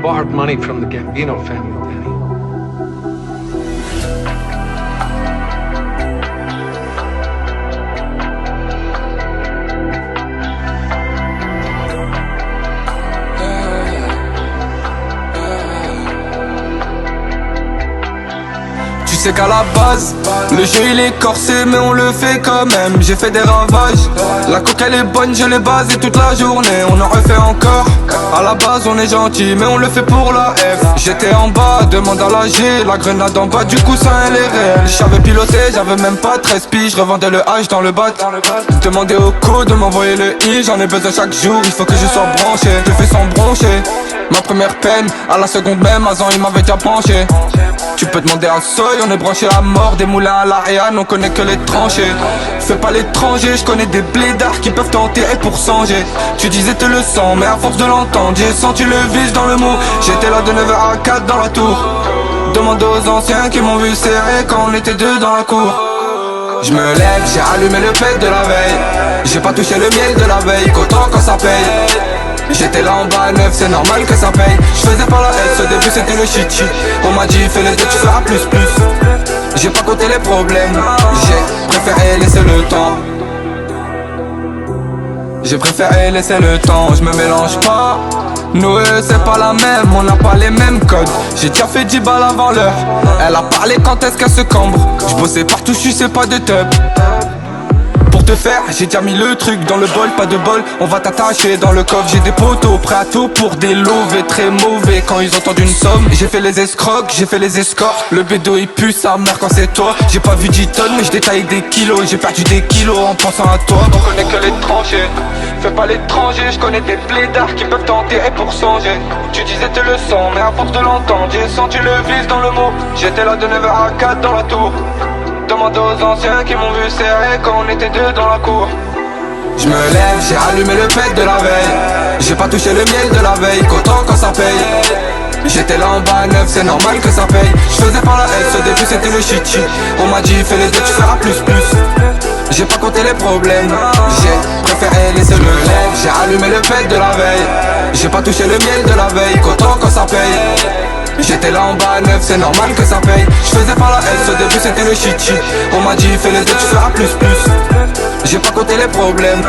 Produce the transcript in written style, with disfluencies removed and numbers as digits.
borrowed money from the Gambino family, Danny. Tu sais qu'à la base, le jeu il est corsé mais on le fait quand même. J'ai fait des ravages, la coque elle est bonne, je l'ai basée toute la journée. On en refait encore, à la base on est gentil mais on le fait pour la F. J'étais en bas, demande à la G, la grenade en bas du coussin elle est réelle. J'avais piloté, j'avais même pas 13 piges, je revendais le H dans le bat. Demandez au co de m'envoyer le I, j'en ai besoin chaque jour, il faut que je sois branché. Je fais sans broncher, ma première peine, à la seconde même, Azan il m'avait déjà branché. Tu peux demander à Soy, on est branché à mort, des moulins à l'Ariane, on connaît que les tranchées. Fais pas l'étranger, je connais des blédards qui peuvent t'enterrer pour sanger. Tu disais te le sens, mais à force de l'entendre, j'ai senti le vice dans le mot. J'étais là de 9h à 4 dans la tour. Demande aux anciens qui m'ont vu serrer quand on était deux dans la cour. Je me lève, j'ai allumé le pet de la veille. J'ai pas touché le miel de la veille, qu'autant quand ça paye. J'étais là en bas à 9, c'est normal que ça paye. Je faisais pas la S, au début c'était le shit. On m'a dit fais les deux, tu feras plus. J'ai pas compté les problèmes, j'ai préféré laisser le temps. J'ai préféré laisser le temps, je me mélange pas. Nous c'est pas la même, on n'a pas les mêmes codes. J'ai déjà fait 10 balles avant l'heure. Elle a parlé quand est-ce qu'elle se cambre. Je bossais partout, je sais pas de tub. Pour te faire, j'ai déjà mis le truc dans le bol, pas de bol, on va t'attacher dans le coffre. J'ai des poteaux prêts à tout pour des lovés très mauvais quand ils entendent une somme. J'ai fait les escrocs, j'ai fait les escorts. Le bédo il pue sa mère quand c'est toi. J'ai pas vu 10 tonnes mais je détaille des kilos. J'ai perdu des kilos en pensant à toi. On connaît que l'étranger, fais pas l'étranger. Je connais des blédards qui peuvent t'enterrer pour changer. Tu disais te le sens mais à force de l'entendre, j'ai senti le vice dans le mot. J'étais là de 9h à 4 dans la tour. Demande aux anciens qui m'ont vu serrer quand on était deux dans la cour. Je me lève, j'ai allumé le pet de la veille. J'ai pas touché le miel de la veille, qu'autant quand ça paye. J'étais là en bas à 9, c'est normal que ça paye. Je faisais pas la S, au début c'était le shit. On m'a dit fais les deux, tu feras plus. J'ai pas compté les problèmes, j'ai préféré laisser le lève. J'ai allumé le pet de la veille. J'ai pas touché le miel de la veille, qu'autant quand ça paye. J'étais là en bas à 9, c'est normal que ça paye. Je faisais pas la S, au début c'était le shit. On m'a dit fais les deux, tu feras plus. J'ai pas compté les problèmes,